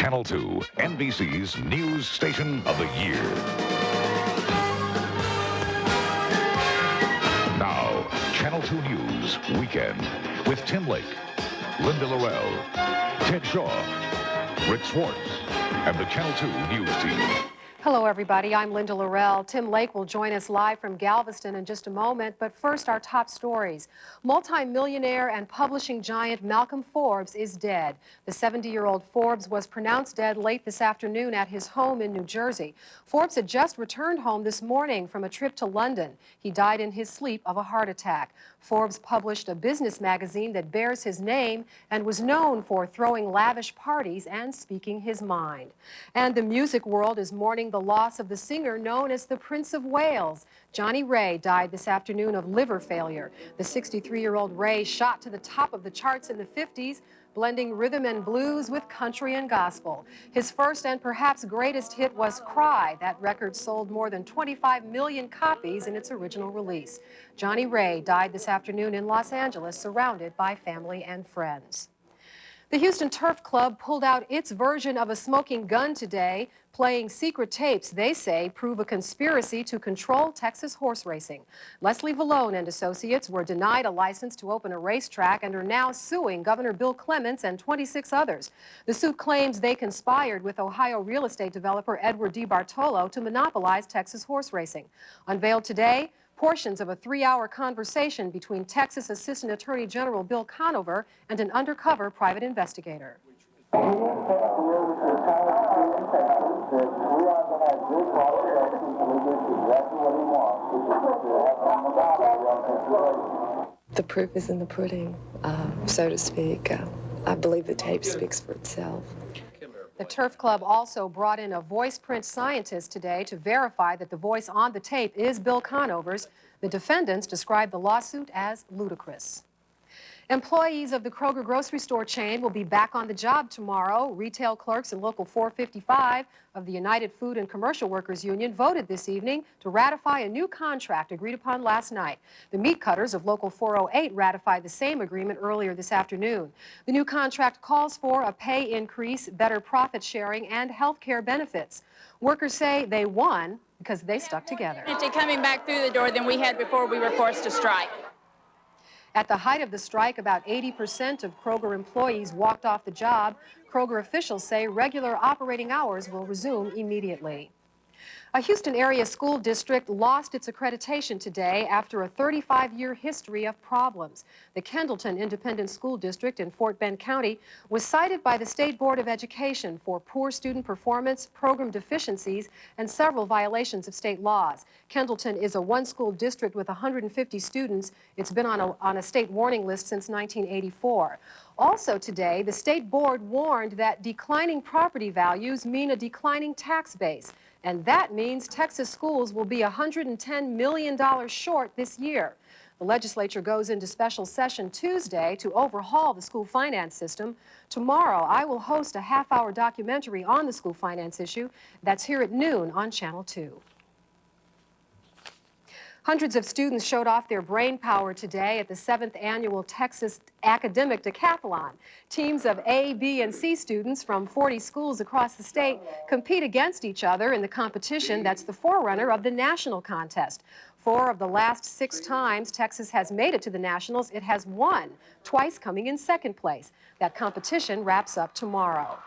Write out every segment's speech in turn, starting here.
Channel 2, NBC's news station of the year. Now, Channel 2 News Weekend with Tim Lake, Linda Laurel, Ted Shaw, Rick Swartz, and the Channel 2 News team. Hello, everybody. I'm Linda Laurel. Tim Lake will join us live from Galveston in just a moment. But first, our top stories. Multi-millionaire and publishing giant Malcolm Forbes is dead. The 70-year-old Forbes was pronounced dead late this afternoon at his home in New Jersey. Forbes had just returned home this morning from a trip to London. He died in his sleep of a heart attack. Forbes published a business magazine that bears his name and was known for throwing lavish parties and speaking his mind. And the music world is mourning the loss of the singer known as the Prince of Wales. Johnny Ray died this afternoon of liver failure. The 63-year-old Ray shot to the top of the charts in the 50s, blending rhythm and blues with country and gospel. His first and perhaps greatest hit was Cry. That record sold more than 25 million copies in its original release. Johnny Ray died this afternoon in Los Angeles, surrounded by family and friends. The Houston Turf Club pulled out its version of a smoking gun today, playing secret tapes they say prove a conspiracy to control Texas horse racing. Leslie Vallone and associates were denied a license to open a racetrack and are now suing Governor Bill Clements and 26 others. The suit claims they conspired with Ohio real estate developer Edward D. Bartolo to monopolize Texas horse racing. Unveiled today, portions of a 3-hour conversation between Texas Assistant Attorney General Bill Conover and an undercover private investigator. The proof is in the pudding, so to speak. I believe the tape speaks for itself. The Turf Club also brought in a voice print scientist today to verify that the voice on the tape is Bill Conover's. The defendants described the lawsuit as ludicrous. Employees of the Kroger grocery store chain will be back on the job tomorrow. Retail clerks in Local 455 of the United Food and Commercial Workers Union voted this evening to ratify a new contract agreed upon last night. The meat cutters of Local 408 ratified the same agreement earlier this afternoon. The new contract calls for a pay increase, better profit sharing, and health care benefits. Workers say they won because they stuck together. Coming back through the door than we had before we were forced to strike. At the height of the strike, about 80% of Kroger employees walked off the job. Kroger officials say regular operating hours will resume immediately. A Houston area school district lost its accreditation today after a 35-year history of problems. The Kendleton Independent School District in Fort Bend County was cited by the State Board of Education for poor student performance, program deficiencies, and several violations of state laws. Kendleton is a one-school district with 150 students. It's been on a state warning list since 1984. Also today, the state board warned that declining property values mean a declining tax base. And that means Texas schools will be $110 million short this year. The legislature goes into special session Tuesday to overhaul the school finance system. Tomorrow, I will host a half-hour documentary on the school finance issue. That's here at noon on Channel 2. Hundreds of students showed off their brain power today at the 7th annual Texas Academic Decathlon. Teams of A, B, and C students from 40 schools across the state compete against each other in the competition that's the forerunner of the national contest. 4 of the last 6 times Texas has made it to the nationals, it has won, twice coming in second place. That competition wraps up tomorrow.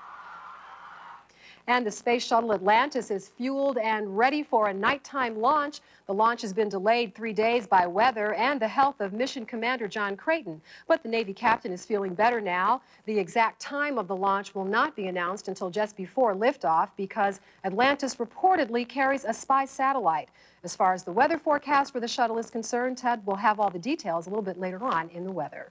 And the space shuttle Atlantis is fueled and ready for a nighttime launch. The launch has been delayed 3 days by weather and the health of Mission Commander John Creighton. But the Navy captain is feeling better now. The exact time of the launch will not be announced until just before liftoff because Atlantis reportedly carries a spy satellite. As far as the weather forecast for the shuttle is concerned, Ted will have all the details a little bit later on in the weather.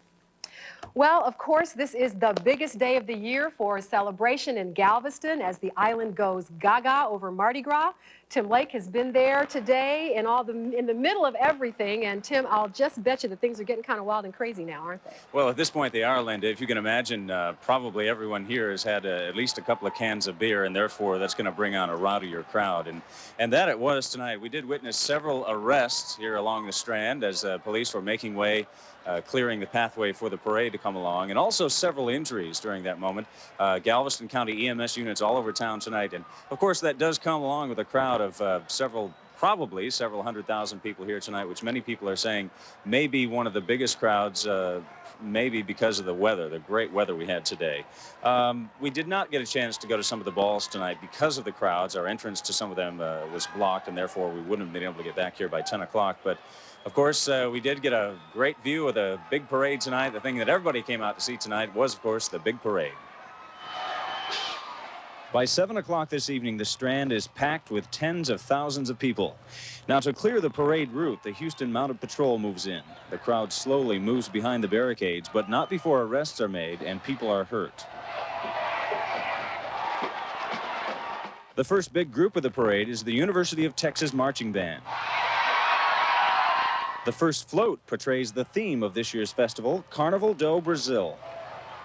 Well, of course, this is the biggest day of the year for a celebration in Galveston as the island goes gaga over Mardi Gras. Tim Lake has been there today in the middle of everything. And Tim, I'll just bet you that things are getting kind of wild and crazy now, aren't they? Well, at this point they are, Linda. If you can imagine, probably everyone here has had at least a couple of cans of beer, and therefore that's going to bring on a rowdier crowd. And that it was tonight. We did witness several arrests here along the Strand as police were making way clearing the pathway for the parade to come along, and also several injuries during that moment. Galveston County EMS units all over town tonight, and of course that does come along with a crowd of probably several 100,000 people here tonight, which many people are saying may be one of the biggest crowds, maybe because of the weather, the great weather we had today. We did not get a chance to go to some of the balls tonight because of the crowds. Our entrance to some of them was blocked, and therefore we wouldn't have been able to get back here by 10 o'clock. But of course, we did get a great view of the big parade tonight. The thing that everybody came out to see tonight was, of course, the big parade. By 7 o'clock this evening, the Strand is packed with tens of thousands of people. Now, to clear the parade route, the Houston Mounted Patrol moves in. The crowd slowly moves behind the barricades, but not before arrests are made and people are hurt. The first big group of the parade is the University of Texas Marching Band. The first float portrays the theme of this year's festival, Carnaval do Brasil.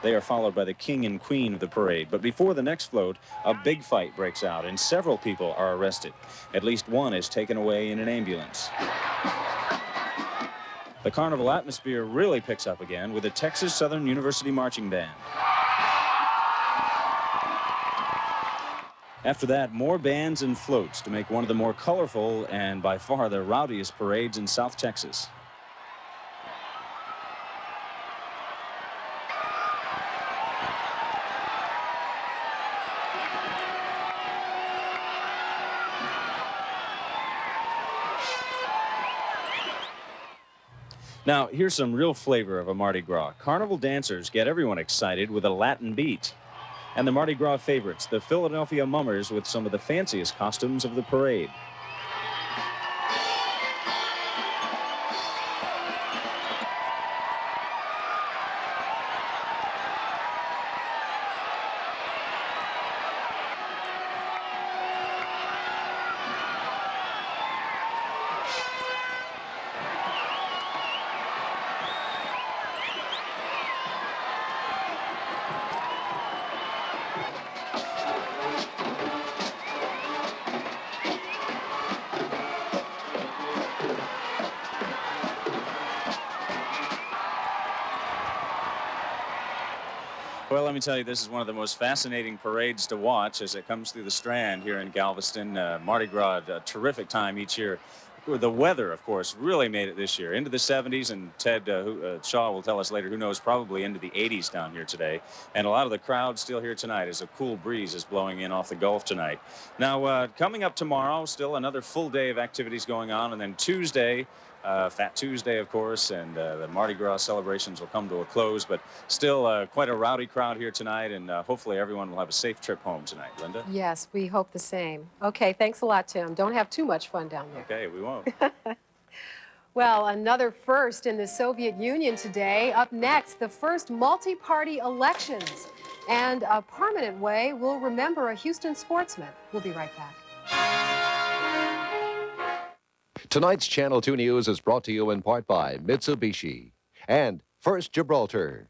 They are followed by the king and queen of the parade. But before the next float, a big fight breaks out and several people are arrested. At least one is taken away in an ambulance. The carnival atmosphere really picks up again with the Texas Southern University Marching Band. After that, more bands and floats to make one of the more colorful and by far the rowdiest parades in South Texas. Now, here's some real flavor of a Mardi Gras. Carnival dancers get everyone excited with a Latin beat. And the Mardi Gras favorites, the Philadelphia Mummers, with some of the fanciest costumes of the parade. Well, let me tell you, this is one of the most fascinating parades to watch as it comes through the Strand here in Galveston. Mardi Gras, a terrific time each year. The weather, of course, really made it this year into the 70s, and Ted Shaw will tell us later, who knows, probably into the 80s down here today. And a lot of the crowd still here tonight as a cool breeze is blowing in off the Gulf tonight. Now, coming up tomorrow, still another full day of activities going on, and then Tuesday, Fat Tuesday, of course, and the Mardi Gras celebrations will come to a close, but still quite a rowdy crowd here tonight, and hopefully everyone will have a safe trip home tonight. Linda? Yes, we hope the same. Okay, thanks a lot, Tim. Don't have too much fun down there. Okay, we won't. Well, another first in the Soviet Union today. Up next, the first multi-party elections. And a permanent way we'll remember a Houston sportsman. We'll be right back. Tonight's Channel 2 News is brought to you in part by Mitsubishi and First Gibraltar.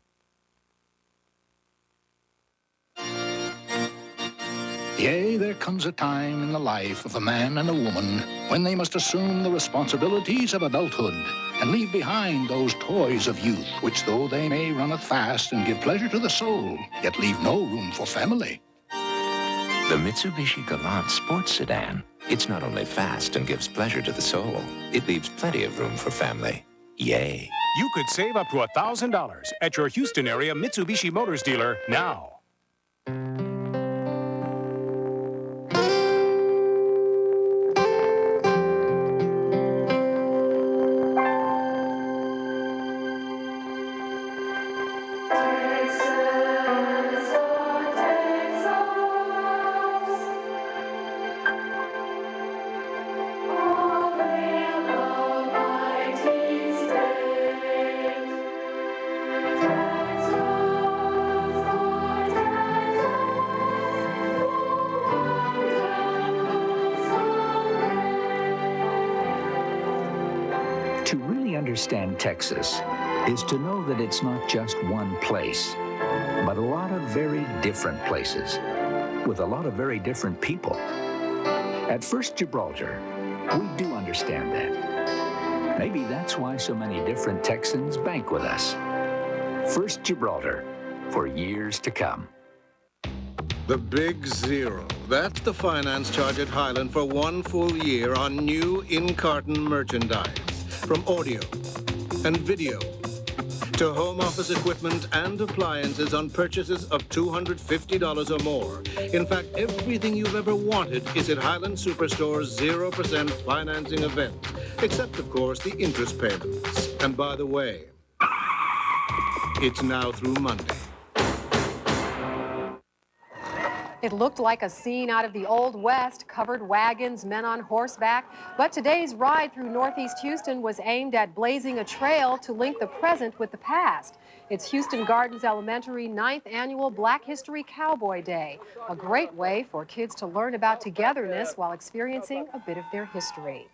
Yea, there comes a time in the life of a man and a woman when they must assume the responsibilities of adulthood and leave behind those toys of youth, which though they may runneth fast and give pleasure to the soul, yet leave no room for family. The Mitsubishi Galant Sports Sedan. It's not only fast and gives pleasure to the soul, it leaves plenty of room for family. Yay. You could save up to $1,000 at your Houston area Mitsubishi Motors dealer now. To really understand Texas is to know that it's not just one place, but a lot of very different places with a lot of very different people. At First Gibraltar, we do understand that. Maybe that's why so many different Texans bank with us. First Gibraltar, for years to come. The Big Zero. That's the finance charge at Highland for 1 full year on new in-carton merchandise. From audio and video to home office equipment and appliances on purchases of $250 or more. In fact, everything you've ever wanted is at Highland Superstore's 0% financing event. Except, of course, the interest payments. And by the way, it's now through Monday. It looked like a scene out of the Old West, covered wagons, men on horseback. But today's ride through Northeast Houston was aimed at blazing a trail to link the present with the past. It's Houston Gardens Elementary 9th Annual Black History Cowboy Day, a great way for kids to learn about togetherness while experiencing a bit of their history.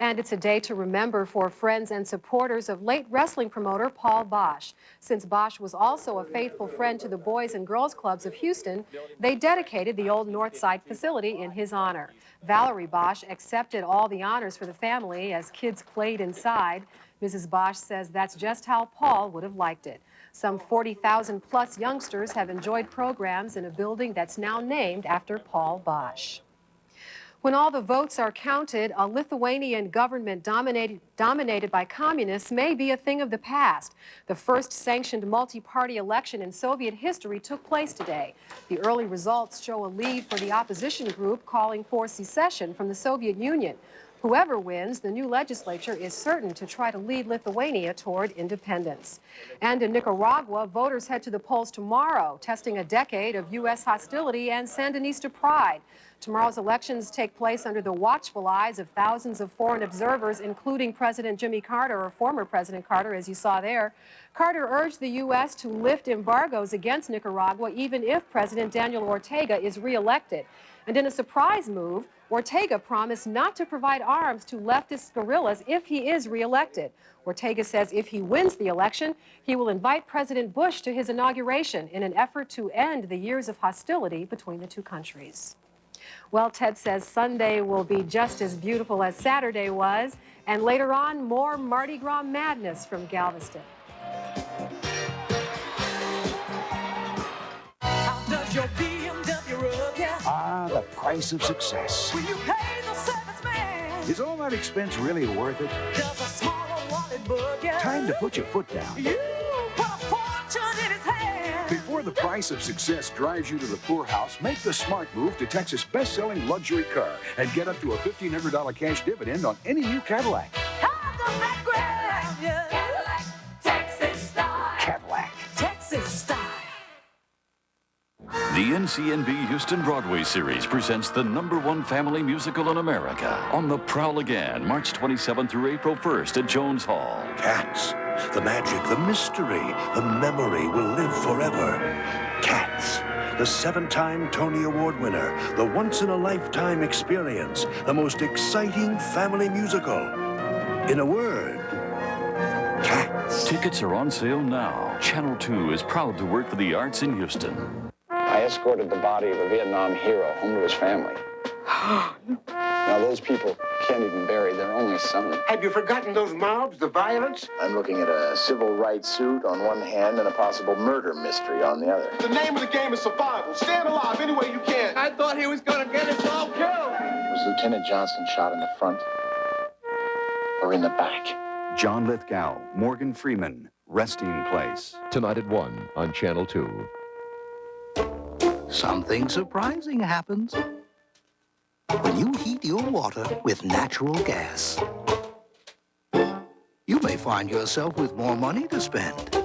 And it's a day to remember for friends and supporters of late wrestling promoter Paul Bosch. Since Bosch was also a faithful friend to the Boys and Girls Clubs of Houston, they dedicated the old Northside facility in his honor. Valerie Bosch accepted all the honors for the family as kids played inside. Mrs. Bosch says that's just how Paul would have liked it. Some 40,000 plus youngsters have enjoyed programs in a building that's now named after Paul Bosch. When all the votes are counted, a Lithuanian government dominated by communists may be a thing of the past. The first sanctioned multi-party election in Soviet history took place today. The early results show a lead for the opposition group calling for secession from the Soviet Union. Whoever wins, the new legislature is certain to try to lead Lithuania toward independence. And in Nicaragua, voters head to the polls tomorrow, testing a decade of U.S. hostility and Sandinista pride. Tomorrow's elections take place under the watchful eyes of thousands of foreign observers, including President Jimmy Carter, or former President Carter, as you saw there. Carter urged the U.S. to lift embargoes against Nicaragua, even if President Daniel Ortega is reelected. And in a surprise move, Ortega promised not to provide arms to leftist guerrillas if he is reelected. Ortega says if he wins the election, he will invite President Bush to his inauguration in an effort to end the years of hostility between the two countries. Well, Ted says Sunday will be just as beautiful as Saturday was, and later on, more Mardi Gras madness from Galveston. How does your BMW rub ya? Ah, the price of success. When you pay the serviceman. Is all that expense really worth it? Does a smaller wallet bug ya? Time to put your foot down. You put a fortune in his hand. Before the price of success drives you to the poorhouse, make the smart move to Texas' best-selling luxury car and get up to a $1,500 cash dividend on any new Cadillac. How does that grab ya? Cadillac, Texas style. Cadillac. Texas style. The NCNB Houston Broadway series presents the #1 family musical in America on the prowl again, March 27th through April 1st at Jones Hall. Cats. The magic, the mystery, the memory will live forever. Cats. The 7-time Tony Award winner, the once-in-a-lifetime experience, the most exciting family musical. In a word, Cats. Tickets are on sale now. Channel 2 is proud to work for the arts in Houston. I escorted the body of a Vietnam hero home to his family. Now those people can't even bury their only son. Have you forgotten those mobs, the violence? I'm looking at a civil rights suit on one hand and a possible murder mystery on the other. The name of the game is survival. Stand alive any way you can. I thought he was gonna get us all killed. Was Lieutenant Johnson shot in the front or in the back? John Lithgow, Morgan Freeman, Resting Place. Tonight at 1 on Channel 2. Something surprising happens when you heat your water with natural gas. You may find yourself with more money to spend.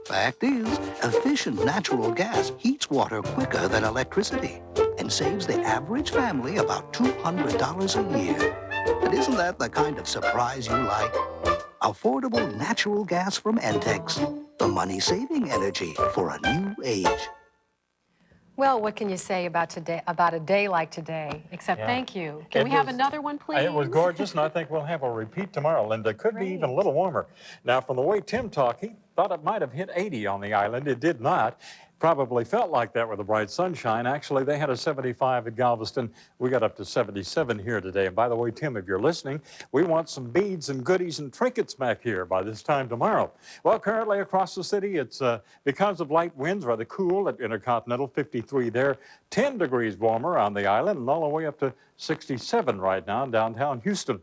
Fact is, efficient natural gas heats water quicker than electricity and saves the average family about $200 a year. And isn't that the kind of surprise you like? Affordable natural gas from Entex, the money-saving energy for a new age. Well, what can you say about today, about a day like today, except thank you. Can we have another one, please? It was gorgeous, and I think we'll have a repeat tomorrow, Linda. Could be even a little warmer. Now, from the way Tim talked, he thought it might have hit 80 on the island. It did not. probably felt like that with the bright sunshine. Actually, they had a 75 at Galveston. We got up to 77 here today. And by the way, Tim, if you're listening, we want some beads and goodies and trinkets back here by this time tomorrow. Well, currently across the city, it's because of light winds, rather cool at Intercontinental, 53 there, 10 degrees warmer on the island, and all the way up to 67 right now in downtown Houston.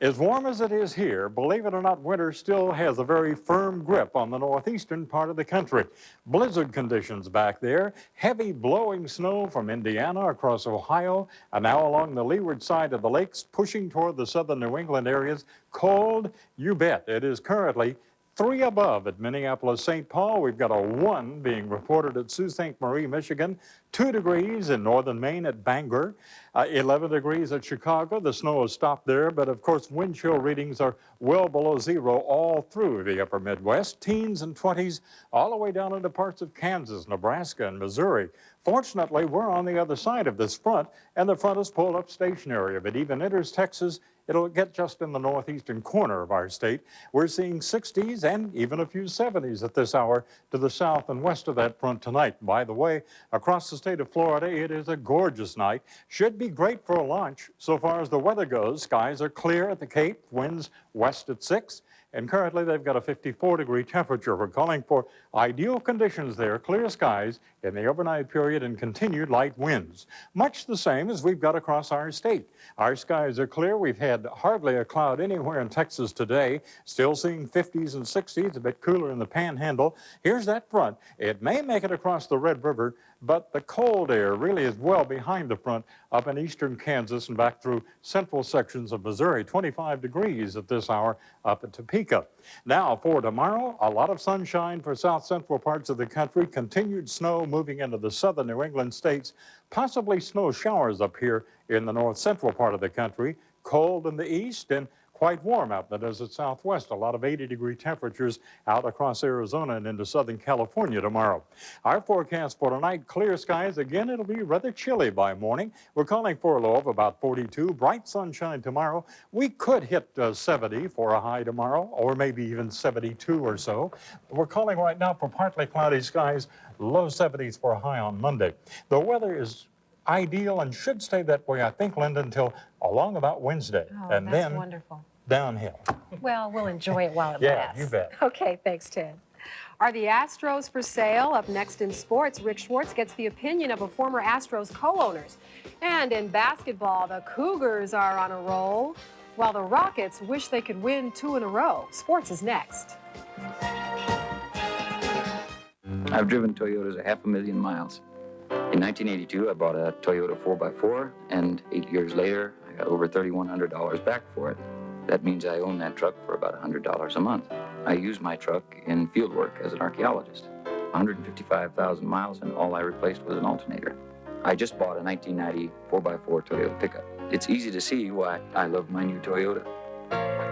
As warm as it is here, believe it or not, winter still has a very firm grip on the northeastern part of the country. Blizzard conditions back there, heavy blowing snow from Indiana across Ohio, and now along the leeward side of the lakes, pushing toward the southern New England areas. Cold, you bet. It is currently 3 above at Minneapolis-St. Paul. We've got a 1 being reported at Sault Ste. Marie, Michigan. 2 degrees in northern Maine at Bangor. 11 degrees at Chicago. The snow has stopped there, but of course wind chill readings are well below 0 all through the upper Midwest. Teens and 20s all the way down into parts of Kansas, Nebraska, and Missouri. Fortunately, we're on the other side of this front, and the front is pulled up stationary. If it even enters Texas, it'll get just in the northeastern corner of our state. We're seeing 60s and even a few 70s at this hour to the south and west of that front tonight. By the way, across the state of Florida, it is a gorgeous night. Should be great for a lunch. So far as the weather goes, skies are clear at the Cape, winds west at 6. And currently they've got a 54-degree temperature. We're calling for ideal conditions there, clear skies in the overnight period and continued light winds. Much the same as we've got across our state. Our skies are clear. We've had hardly a cloud anywhere in Texas today. Still seeing 50s and 60s, a bit cooler in the Panhandle. Here's that front. It may make it across the Red River, but the cold air really is well behind the front up in eastern Kansas and back through central sections of Missouri. 25 degrees at this hour up at Topeka. Now for tomorrow, a lot of sunshine for south central parts of the country. Continued snow moving into the southern New England states. Possibly snow showers up here in the north central part of the country. Cold in the east and quite warm out in the desert southwest. A lot of 80-degree temperatures out across Arizona and into southern California tomorrow. Our forecast for tonight, clear skies. Again, it'll be rather chilly by morning. We're calling for a low of about 42. Bright sunshine tomorrow. We could hit 70 for a high tomorrow, or maybe even 72 or so. We're calling right now for partly cloudy skies, low 70s for a high on Monday. The weather is ideal and should stay that way, I think, Linda, until along about Wednesday. Oh, and that's then wonderful. Downhill. Well, we'll enjoy it while it Yeah, lasts. you bet. Okay, thanks, Ted. Are the Astros for sale? Up next in sports, Rick Schwartz gets the opinion of a former Astros co-owners. And in basketball, the Cougars are on a roll, while the Rockets wish they could win 2 in a row. Sports is next. I've driven Toyotas 500,000 miles. In 1982, I bought a Toyota 4x4, and 8 years later, I got over $3,100 back for it. That means I own that truck for about $100 a month. I use my truck in field work as an archaeologist. 155,000 miles, and all I replaced was an alternator. I just bought a 1990 4x4 Toyota pickup. It's easy to see why I love my new Toyota.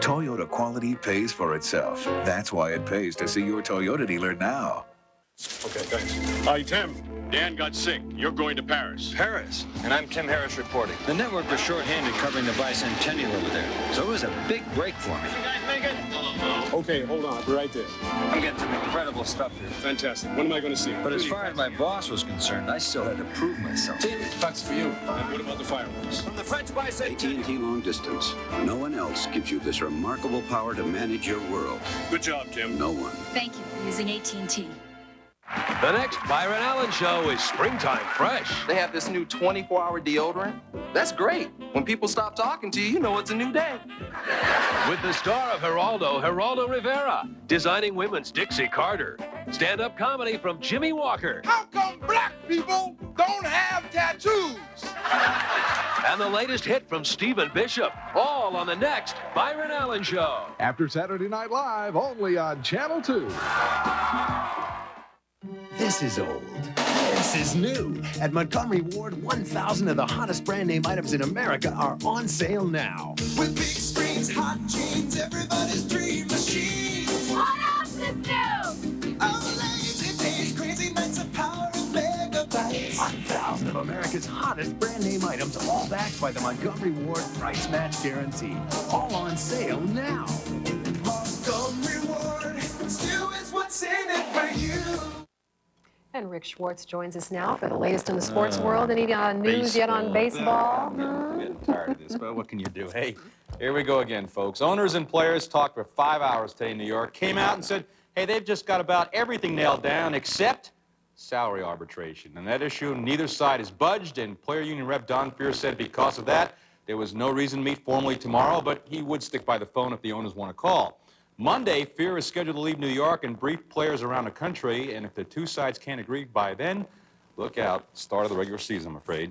Toyota quality pays for itself. That's why it pays to see your Toyota dealer now. Okay, thanks. Hi, Tim. Dan got sick. You're going to Paris. Paris? And I'm Tim Harris reporting. The network was short-handed covering the bicentennial over there, so it was a big break for me. You guys make it? Okay, hold on. I'll be right there. I'm getting some incredible stuff here. Fantastic. When am I going to see you? But as far as my boss was concerned, I still had to prove myself. Bucks for you. And what about the fireworks? From the French bicentennial. AT&T Long Distance. No one else gives you this remarkable power to manage your world. Good job, Tim. No one. Thank you for using AT&T. The next Byron Allen Show is springtime fresh. They have this new 24-hour deodorant. That's great. When people stop talking to you, you know it's a new day. With the star of Geraldo Rivera, designing women's Dixie Carter. Stand-up comedy from Jimmy Walker. How come black people don't have tattoos? And the latest hit from Stephen Bishop. All on the next Byron Allen Show. After Saturday Night Live, only on Channel 2. This is old. This is new. At Montgomery Ward, 1,000 of the hottest brand name items in America are on sale now. With big screens, hot jeans, everybody's dream machine. What else is new? Our lazy days, crazy nights of power and megabytes. 1,000 of America's hottest brand name items, all backed by the Montgomery Ward price match guarantee. All on sale now. Montgomery Ward, still is what's in it for you. And Rick Schwartz joins us now for the latest in the sports world. Any news yet on baseball? I'm getting tired of this, but what can you do? Hey, here we go again, folks. Owners and players talked for 5 hours today in New York, came out and said, hey, they've just got about everything nailed down except salary arbitration. And that issue, neither side has budged, and player union rep Don Fear said because of that, there was no reason to meet formally tomorrow, but he would stick by the phone if the owners want to call. Monday, Fear is scheduled to leave New York and brief players around the country, and if the two sides can't agree by then, look out. Start of the regular season, I'm afraid.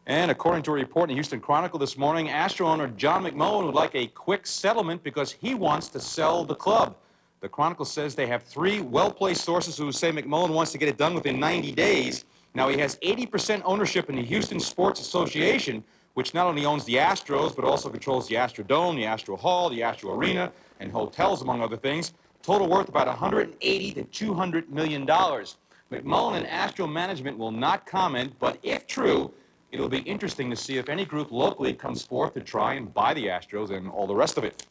And according to a report in the Houston Chronicle this morning, Astro owner John McMullen would like a quick settlement because he wants to sell the club. The Chronicle says they have 3 well-placed sources who say McMullen wants to get it done within 90 days. Now, he has 80% ownership in the Houston Sports Association, which not only owns the Astros, but also controls the Astrodome, the Astro Hall, the Astro Arena, and hotels, among other things. Total worth about $180 to $200 million. McMullen and Astro management will not comment, but if true, it'll be interesting to see if any group locally comes forth to try and buy the Astros and all the rest of it.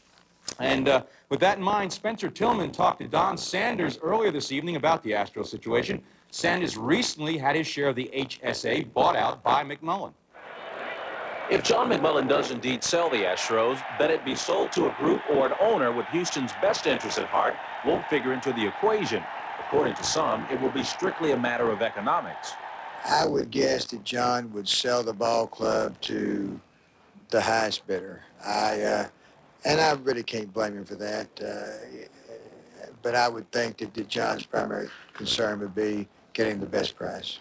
And with that in mind, Spencer Tillman talked to Don Sanders earlier this evening about the Astro situation. Sanders recently had his share of the HSA bought out by McMullen. If John McMullen does indeed sell the Astros, then it be sold to a group or an owner with Houston's best interest at heart won't figure into the equation. According to some, it will be strictly a matter of economics. I would guess that John would sell the ball club to the highest bidder. And I really can't blame him for that. But I would think that John's primary concern would be getting the best price.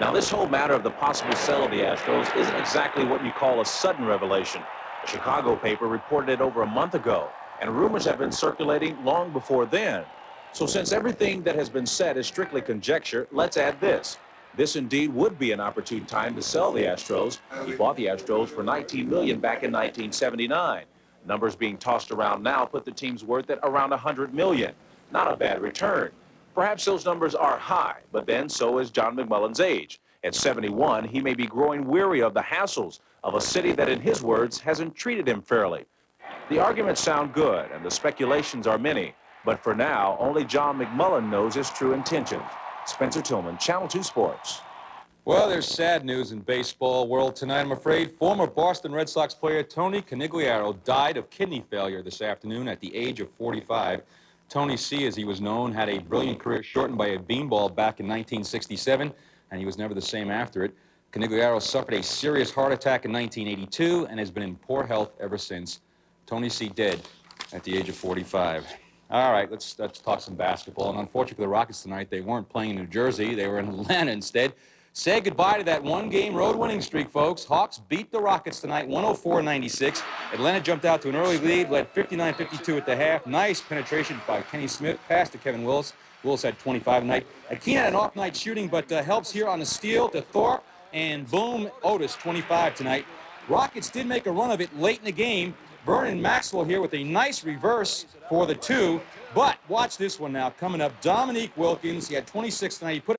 Now, this whole matter of the possible sale of the Astros isn't exactly what you call a sudden revelation. A Chicago paper reported it over a month ago, and rumors have been circulating long before then. So since everything that has been said is strictly conjecture, let's add this. This indeed would be an opportune time to sell the Astros. He bought the Astros for $19 million back in 1979. Numbers being tossed around now put the team's worth at around $100 million. Not a bad return. Perhaps those numbers are high, but then so is John McMullen's age. At 71, he may be growing weary of the hassles of a city that, in his words, hasn't treated him fairly. The arguments sound good, and the speculations are many, but for now, only John McMullen knows his true intentions. Spencer Tillman, Channel 2 Sports. Well, there's sad news in baseball world tonight, I'm afraid. Former Boston Red Sox player Tony Conigliaro died of kidney failure this afternoon at the age of 45. Tony C., as he was known, had a brilliant career shortened by a beanball back in 1967, and he was never the same after it. Conigliaro suffered a serious heart attack in 1982 and has been in poor health ever since. Tony C. dead at the age of 45. All right, let's talk some basketball. And unfortunately for the Rockets tonight, they weren't playing in New Jersey. They were in Atlanta instead. Say goodbye to that one-game road winning streak, folks. Hawks beat the Rockets tonight, 104-96. Atlanta jumped out to an early lead, led 59-52 at the half. Nice penetration by Kenny Smith, pass to Kevin Willis. Willis had 25 tonight. Akeen had an off-night shooting, but helps here on the steal to Thorpe, and boom, Otis, 25 tonight. Rockets did make a run of it late in the game. Vernon Maxwell here with a nice reverse for the 2. But watch this one now coming up. Dominique Wilkins, he had 26 tonight. He put